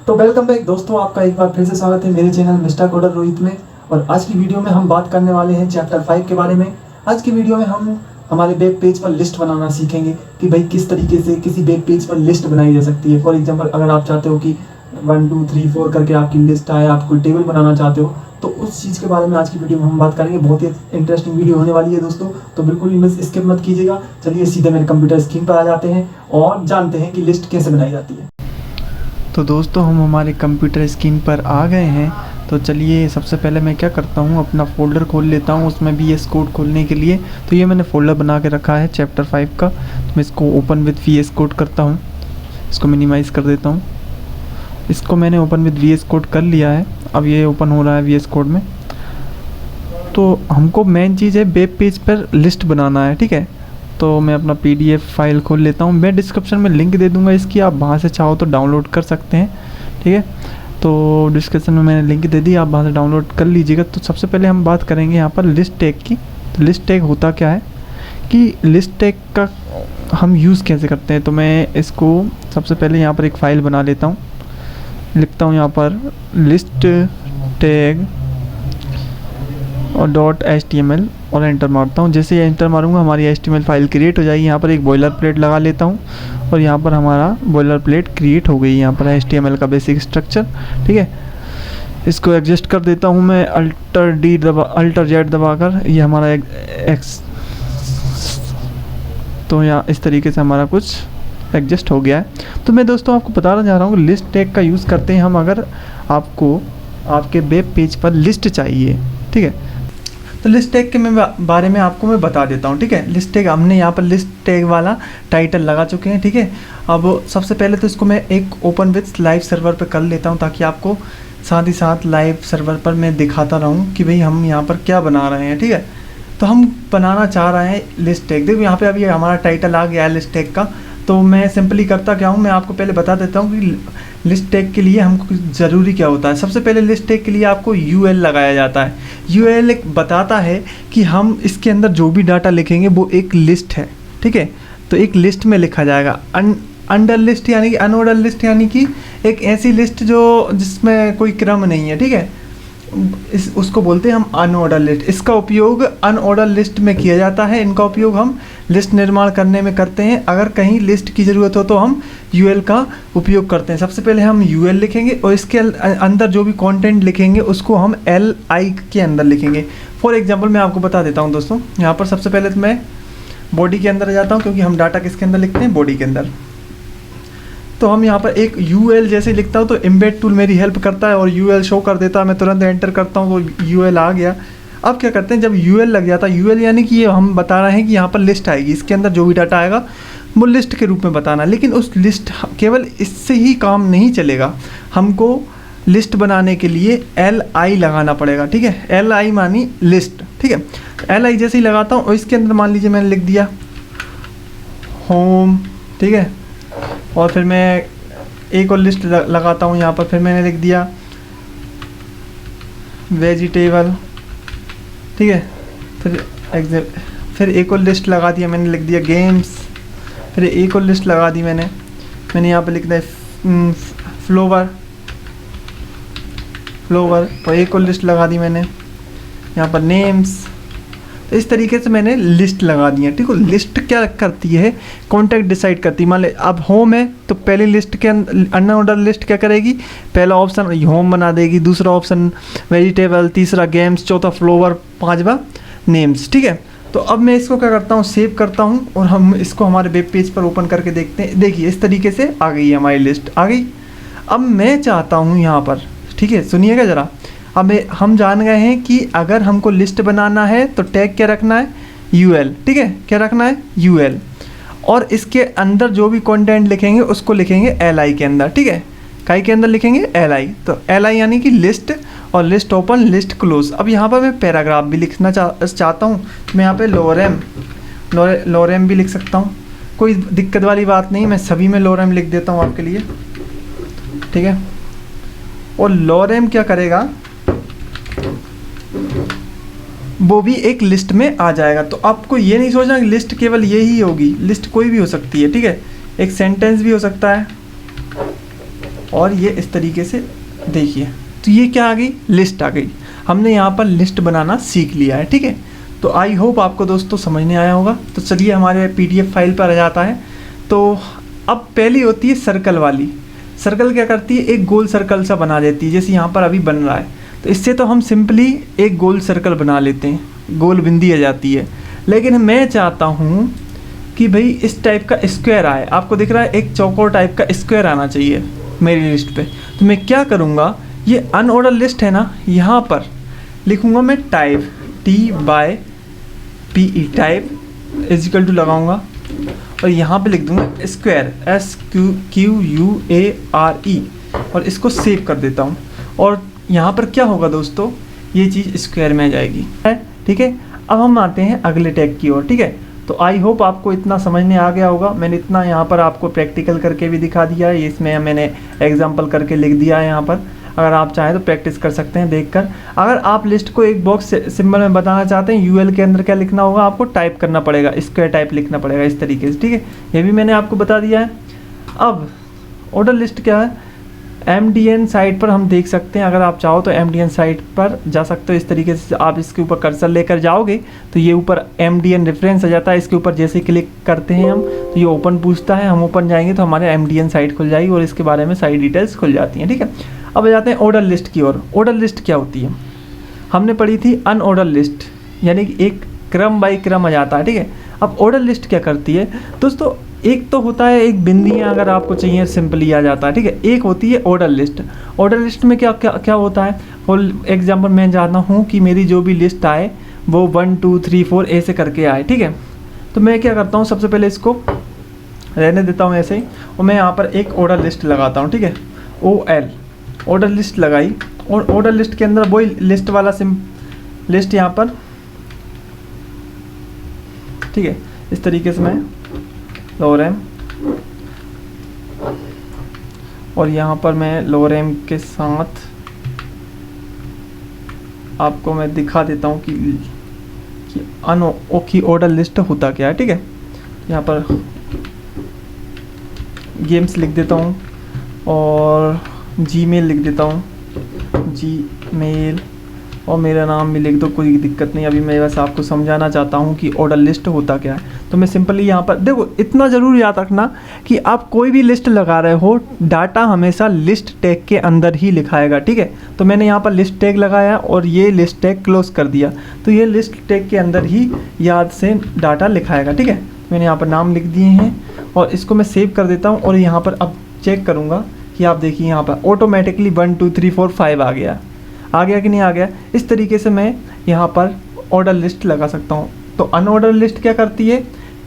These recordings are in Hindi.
तो वेलकम बैक दोस्तों, आपका एक बार फिर से स्वागत है मेरे चैनल मिस्टर कोडर रोहित में। और आज की वीडियो में हम बात करने वाले हैं चैप्टर 5 के बारे में। आज की वीडियो में हम हमारे वेब पेज पर लिस्ट बनाना सीखेंगे कि भाई किस तरीके से किसी वेब पेज पर लिस्ट बनाई जा सकती है। फॉर एग्जांपल, अगर आप चाहते हो कि 1 2 3 4 करके आपकी लिस्ट आए, आप कोई टेबल बनाना चाहते हो, तो उस चीज़ के बारे में आज की वीडियो में हम बात करेंगे। बहुत ही इंटरेस्टिंग वीडियो होने वाली है दोस्तों, तो बिल्कुल भी मिस स्किप मत कीजिएगा। चलिए सीधे मेरे कंप्यूटर स्क्रीन पर आ जाते हैं और जानते हैं कि लिस्ट कैसे बनाई जाती है। तो दोस्तों, हम हमारे कंप्यूटर स्क्रीन पर आ गए हैं। तो चलिए सबसे पहले मैं क्या करता हूँ, अपना फ़ोल्डर खोल लेता हूँ। उसमें VS कोड खोलने के लिए तो ये मैंने फ़ोल्डर बना के रखा है चैप्टर 5 का। तो मैं इसको ओपन विद VS कोड करता हूँ। इसको मिनिमाइज़ कर देता हूँ। इसको मैंने ओपन विद VS कोड कर लिया है। अब ये ओपन हो रहा है VS कोड में। तो हमको मेन चीज़ है वेब पेज पर लिस्ट बनाना है, ठीक है। तो मैं अपना PDF फाइल खोल लेता हूँ। मैं डिस्क्रिप्शन में लिंक दे दूँगा इसकी, आप वहाँ से चाहो तो डाउनलोड कर सकते हैं, ठीक है। तो डिस्क्रिप्शन में मैंने लिंक दे दी, आप वहाँ से डाउनलोड कर लीजिएगा। तो सबसे पहले हम बात करेंगे यहाँ पर लिस्ट टैग की। तो लिस्ट टैग होता क्या है कि लिस्ट टैग का हम यूज़ कैसे करते हैं। तो मैं इसको सबसे पहले यहाँ पर एक फ़ाइल बना लेता हूँ। लिखता हूँ यहाँ पर लिस्ट टैग और .html और एंटर मारता हूँ। जैसे ये एंटर मारूंगा हमारी HTML फाइल क्रिएट हो जाएगी। यहाँ पर एक बॉयलर प्लेट लगा लेता हूँ और यहाँ पर हमारा बॉयलर प्लेट क्रिएट हो गई। यहाँ पर HTML का बेसिक स्ट्रक्चर, ठीक है। इसको एडजस्ट कर देता हूँ मैं अल्टर Z दबाकर। ये हमारा एक्स, तो यहाँ इस तरीके से हमारा कुछ एडजस्ट हो गया है। तो मैं दोस्तों आपको बताना चाह रहा हूँ कि लिस्ट टैग का यूज़ करते हैं हम अगर आपको आपके वेब पेज पर लिस्ट चाहिए, ठीक है। तो लिस्ट टैग के बारे में आपको मैं बता देता हूँ, ठीक है। लिस्ट टैग हमने यहाँ पर लिस्ट टैग वाला टाइटल लगा चुके हैं, ठीक है। अब सबसे पहले तो इसको मैं एक ओपन विथ लाइव सर्वर पर कर लेता हूँ, ताकि आपको साथ ही साथ लाइव सर्वर पर मैं दिखाता रहूँ कि भाई हम यहाँ पर क्या बना रहे हैं, ठीक है। तो हम बनाना चाह रहे हैं लिस्ट टैग। देखो यहाँ पर अभी हमारा टाइटल आ गया है लिस्ट टैग का। तो मैं सिंपली करता क्या हूँ, मैं आपको पहले बता देता हूँ कि लिस्ट टैग के लिए हमको ज़रूरी क्या होता है। सबसे पहले लिस्ट टैग के लिए आपको UL लगाया जाता है। UL एक बताता है कि हम इसके अंदर जो भी डाटा लिखेंगे वो एक लिस्ट है, ठीक है। तो एक लिस्ट में लिखा जाएगा। अंडर लिस्ट यानी कि अनऑर्डर लिस्ट, यानी कि एक ऐसी लिस्ट जो जिसमें कोई क्रम नहीं है, ठीक है। उसको बोलते हैं हम अनऑर्डर लिस्ट। इसका उपयोग अनऑर्डर लिस्ट में किया जाता है। इनका उपयोग हम लिस्ट निर्माण करने में करते हैं। अगर कहीं लिस्ट की ज़रूरत हो तो हम UL का उपयोग करते हैं। सबसे पहले हम UL लिखेंगे और इसके अंदर जो भी कंटेंट लिखेंगे उसको हम LI के अंदर लिखेंगे। फॉर एग्जांपल मैं आपको बता देता हूं दोस्तों। यहाँ पर सबसे पहले तो मैं बॉडी के अंदर जाता हूँ, क्योंकि हम डाटा किसके अंदर लिखते हैं, बॉडी के अंदर। तो हम यहाँ पर एक UL जैसे लिखता हूँ तो एम्बेड टूल मेरी हेल्प करता है और UL शो कर देता है। मैं तुरंत एंटर करता हूँ तो UL आ गया। अब क्या करते हैं, जब UL लग जाता है, UL यानी कि ये हम बता रहे हैं कि यहाँ पर लिस्ट आएगी, इसके अंदर जो भी डाटा आएगा वो लिस्ट के रूप में बताना। लेकिन उस लिस्ट केवल इससे ही काम नहीं चलेगा, हमको लिस्ट बनाने के लिए LI लगाना पड़ेगा, ठीक है। LI मानी लिस्ट, ठीक है। LI जैसे ही लगाता हूँ और इसके अंदर मान लीजिए मैंने लिख दिया होम, ठीक है। और फिर मैं एक और लिस्ट लगाता हूँ यहाँ पर। फिर मैंने लिख दिया वेजिटेबल, ठीक है। फिर एक और लिस्ट लगा दिया, मैंने लिख दिया गेम्स। फिर एक और लिस्ट लगा दी मैंने यहाँ पर लिख दिया फ्लोवर। और एक और लिस्ट लगा दी मैंने यहाँ पर नेम्स। तो इस तरीके से मैंने लिस्ट लगा दी है, ठीक है। लिस्ट क्या करती है, कॉन्टेक्ट डिसाइड करती है। मान ले अब होम है तो पहली लिस्ट के अनऑर्डर लिस्ट क्या करेगी, पहला ऑप्शन होम बना देगी, दूसरा ऑप्शन वेजिटेबल, तीसरा गेम्स, चौथा फ्लोवर, पांचवा नेम्स, ठीक है। तो अब मैं इसको क्या करता हूँ, सेव करता हूँ और हम इसको हमारे वेब पेज पर ओपन करके देखते हैं। देखिए इस तरीके से आ गई है हमारी लिस्ट, आ गई। अब मैं चाहता हूँ यहाँ पर, ठीक है, सुनिएगा ज़रा। अब हम जान गए हैं कि अगर हमको लिस्ट बनाना है तो टैग क्या रखना है, UL, ठीक है। क्या रखना है, UL। और इसके अंदर जो भी कंटेंट लिखेंगे उसको लिखेंगे LI के अंदर, ठीक है। काई के अंदर लिखेंगे LI। तो LI यानी कि लिस्ट, और लिस्ट ओपन लिस्ट क्लोज। अब यहाँ पर मैं पैराग्राफ भी लिखना चाहता हूँ। मैं यहाँ पे लोरेम भी लिख सकता हूँ, कोई दिक्कत वाली बात नहीं। मैं सभी में लोरेम लिख देता हूँ आपके लिए, ठीक है। और लोरेम क्या करेगा, वो भी एक लिस्ट में आ जाएगा। तो आपको ये नहीं सोचना कि लिस्ट केवल ये ही होगी, लिस्ट कोई भी हो सकती है, ठीक है। एक सेंटेंस भी हो सकता है, और ये इस तरीके से देखिए, तो ये क्या आ गई, लिस्ट आ गई। हमने यहाँ पर लिस्ट बनाना सीख लिया है, ठीक है। तो आई होप आपको दोस्तों समझने आया होगा। तो चलिए हमारे PDF फाइल पर आ जाता है। तो अब पहली होती है सर्कल वाली। सर्कल क्या करती है, एक गोल सर्कल सा बना देती है, जैसे यहाँ पर अभी बन रहा है। तो इससे तो हम सिंपली एक गोल सर्कल बना लेते हैं, गोल बिंदी आ जाती है। लेकिन मैं चाहता हूँ कि भाई इस टाइप का स्क्वायर आए। आपको दिख रहा है एक चौकोर टाइप का स्क्वायर आना चाहिए मेरी लिस्ट पे। तो मैं क्या करूँगा, ये अनऑर्डर लिस्ट है ना, यहाँ पर लिखूँगा मैं type, TYPE type is equal to लगाऊँगा और यहाँ पे लिख दूँगा स्क्वायर, SQUARE और इसको सेव कर देता हूँ। और यहाँ पर क्या होगा दोस्तों, ये चीज़ स्क्वायर में आ जाएगी, है ठीक है। अब हम आते हैं अगले टैग की ओर, ठीक है। तो आई होप आपको इतना समझने आ गया होगा। मैंने इतना यहाँ पर आपको प्रैक्टिकल करके भी दिखा दिया है, इसमें मैंने एग्जाम्पल करके लिख दिया है यहाँ पर। अगर आप चाहें तो प्रैक्टिस कर सकते हैं देखकर। अगर आप लिस्ट को एक बॉक्स सिंबल में बताना चाहते हैं, UL के अंदर क्या लिखना होगा, आपको टाइप करना पड़ेगा, स्क्वायर टाइप लिखना पड़ेगा इस तरीके से, ठीक है। ये भी मैंने आपको बता दिया है। अब ऑर्डर लिस्ट क्या है, MDN साइट पर हम देख सकते हैं। अगर आप चाहो तो MDN साइट पर जा सकते हो। इस तरीके से आप इसके ऊपर कर्सर लेकर जाओगे तो ये ऊपर MDN रेफरेंस आ जाता है। इसके ऊपर जैसे क्लिक करते हैं हम तो ये ओपन पूछता है, हम ओपन जाएंगे तो हमारे MDN साइट खुल जाएगी और इसके बारे में सारी डिटेल्स खुल जाती हैं, ठीक है। अब आ जाते हैं ऑर्डर लिस्ट की ओर। ऑर्डर लिस्ट क्या होती है, हमने पढ़ी थी अनऑर्डर लिस्ट, यानी कि एक क्रम बाई क्रम आ जाता है, ठीक है। अब ऑर्डर लिस्ट क्या करती है दोस्तों, एक तो होता है एक बिंदियाँ अगर आपको चाहिए सिंपली आ जाता है, ठीक है। एक होती है ऑर्डर लिस्ट। ऑर्डर लिस्ट में क्या क्या क्या होता है, फॉर एग्जांपल मैं चाहता हूँ कि मेरी जो भी लिस्ट आए वो 1 2 3 4 ऐसे करके आए, ठीक है। तो मैं क्या करता हूँ, सबसे पहले इसको रहने देता हूँ ऐसे ही और मैं यहाँ पर एक ऑर्डर लिस्ट लगाता हूँ, ठीक है। OL ऑर्डर लिस्ट लगाई और ऑर्डर लिस्ट के अंदर वही लिस्ट वाला लिस्ट यहाँ पर, ठीक है। इस तरीके से मैं लोरेम और यहाँ पर मैं लोरेम के साथ आपको मैं दिखा देता हूँ कि ऑर्डर लिस्ट होता क्या है, ठीक है। यहाँ पर गेम्स लिख देता हूँ और जीमेल लिख देता हूँ, जीमेल, और मेरा नाम भी लिख दो, कोई दिक्कत नहीं। अभी मैं बस आपको समझाना चाहता हूँ कि ऑर्डर लिस्ट होता क्या है। तो मैं सिंपली यहाँ पर देखो, इतना ज़रूर याद रखना कि आप कोई भी लिस्ट लगा रहे हो, डाटा हमेशा लिस्ट टैग के अंदर ही लिखाएगा, ठीक है। तो मैंने यहाँ पर लिस्ट टैग लगाया और ये लिस्ट टैग क्लोज कर दिया, तो ये लिस्ट टैग के अंदर ही याद से डाटा लिखाएगा, ठीक है। मैंने यहाँ पर नाम लिख दिए हैं और इसको मैं सेव कर देता हूँ और यहाँ पर अब चेक करूँगा कि आप देखिए यहाँ पर ऑटोमेटिकली 1 2 3 4 5 आ गया कि नहीं आ गया। इस तरीके से मैं यहाँ पर ऑर्डर लिस्ट लगा सकता हूँ। तो अनऑर्डर लिस्ट क्या करती है,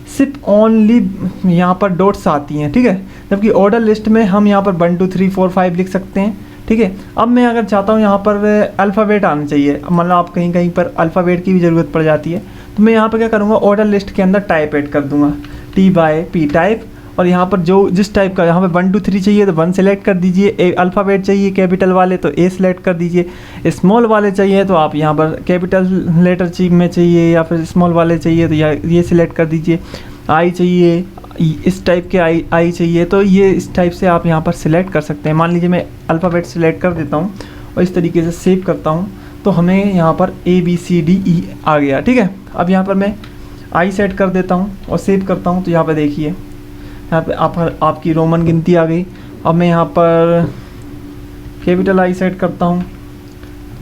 सिर्फ ओनली यहाँ पर डॉट्स आती हैं, ठीक है। जबकि ऑर्डर लिस्ट में हम यहाँ पर 1 2 3 4 5 लिख सकते हैं, ठीक है। अब मैं अगर चाहता हूँ यहाँ पर अल्फ़ाबेट आना चाहिए, मतलब आप कहीं कहीं पर अल्फ़ाबेट की भी ज़रूरत पड़ जाती है, तो मैं यहाँ पर क्या करूँगा, ऑर्डर लिस्ट के अंदर टाइप ऐड कर दूँगा, TYP टाइप। और यहाँ पर जो जिस टाइप का यहाँ पे 1 2 3 चाहिए तो 1 सेलेक्ट कर दीजिए, अल्फ़ाबेट चाहिए कैपिटल वाले तो A सेलेक्ट कर दीजिए, स्मॉल वाले चाहिए तो आप यहाँ पर कैपिटल लेटर में चाहिए या फिर स्मॉल वाले चाहिए तो ये सिलेक्ट कर दीजिए, I चाहिए इस टाइप के आई चाहिए तो ये इस टाइप से आप यहाँ पर सिलेक्ट कर सकते हैं। मान लीजिए मैं अल्फ़ाबेट सिलेक्ट कर देता हूँ और इस तरीके से सेव करता हूँ तो हमें यहाँ पर ABCDE आ गया, ठीक है। अब यहाँ पर मैं I सेट कर देता हूँ और सेव करता हूँ तो यहाँ पर देखिए यहाँ पे आपकी रोमन गिनती आ गई। अब मैं यहाँ पर कैपिटल I सेट करता हूँ,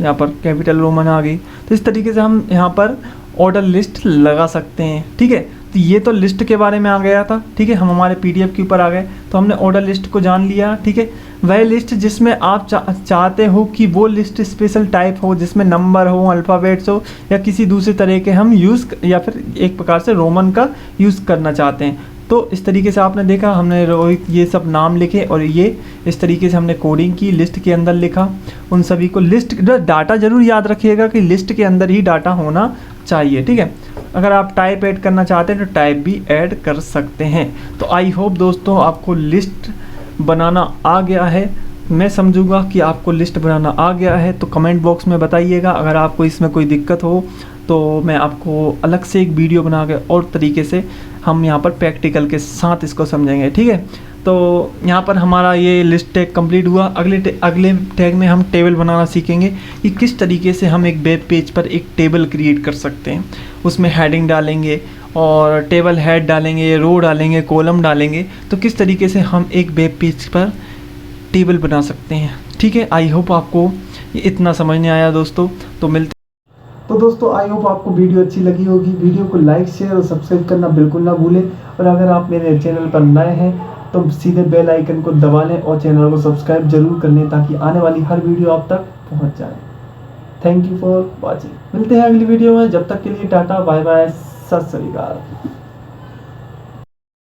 यहाँ पर कैपिटल रोमन आ गई। तो इस तरीके से हम यहाँ पर ऑर्डर लिस्ट लगा सकते हैं, ठीक है। तो ये तो लिस्ट के बारे में आ गया था, ठीक है। हम हमारे PDF के ऊपर आ गए तो हमने ऑर्डर लिस्ट को जान लिया, ठीक है। वह लिस्ट जिसमें आप चाहते हो कि वो लिस्ट स्पेशल टाइप हो, जिसमें नंबर हो, अल्फ़ाबेट्स हो या किसी दूसरे तरह के हम यूज़ या फिर एक प्रकार से रोमन का यूज़ करना चाहते हैं। तो इस तरीके से आपने देखा, हमने रोहित ये सब नाम लिखे और ये इस तरीके से हमने कोडिंग की, लिस्ट के अंदर लिखा। उन सभी को लिस्ट डाटा ज़रूर याद रखिएगा कि लिस्ट के अंदर ही डाटा होना चाहिए, ठीक है। अगर आप टाइप ऐड करना चाहते हैं तो टाइप भी ऐड कर सकते हैं। तो आई होप दोस्तों आपको लिस्ट बनाना आ गया है। मैं समझूंगा कि आपको लिस्ट बनाना आ गया है, तो कमेंट बॉक्स में बताइएगा। अगर आपको इसमें कोई दिक्कत हो तो मैं आपको अलग से एक वीडियो बना के और तरीके से हम यहाँ पर प्रैक्टिकल के साथ इसको समझेंगे, ठीक है। तो यहाँ पर हमारा ये लिस्ट टैग कंप्लीट हुआ। अगले टैग में हम टेबल बनाना सीखेंगे कि किस तरीके से हम एक वेब पेज पर एक टेबल क्रिएट कर सकते हैं। उसमें हेडिंग डालेंगे और टेबल हेड डालेंगे, रो डालेंगे, कॉलम डालेंगे, तो किस तरीके से हम एक वेब पेज पर टेबल बना सकते हैं। ठीक है, आई होप आपको ये इतना समझ नहीं आया दोस्तों। तो दोस्तों आई होप आपको वीडियो अच्छी लगी होगी। वीडियो को लाइक, शेयर और सब्सक्राइब करना बिल्कुल ना भूलें। और अगर आप मेरे चैनल पर नए हैं तो सीधे बेल आइकन को दबा लें और चैनल को सब्सक्राइब जरूर कर लें ताकि आने वाली हर वीडियो आप तक पहुंच जाए। Thank you for watching. मिलते हैं अगली वीडियो में, जब तक के लिए टाटा बाय बाय, सत श्री अकाल।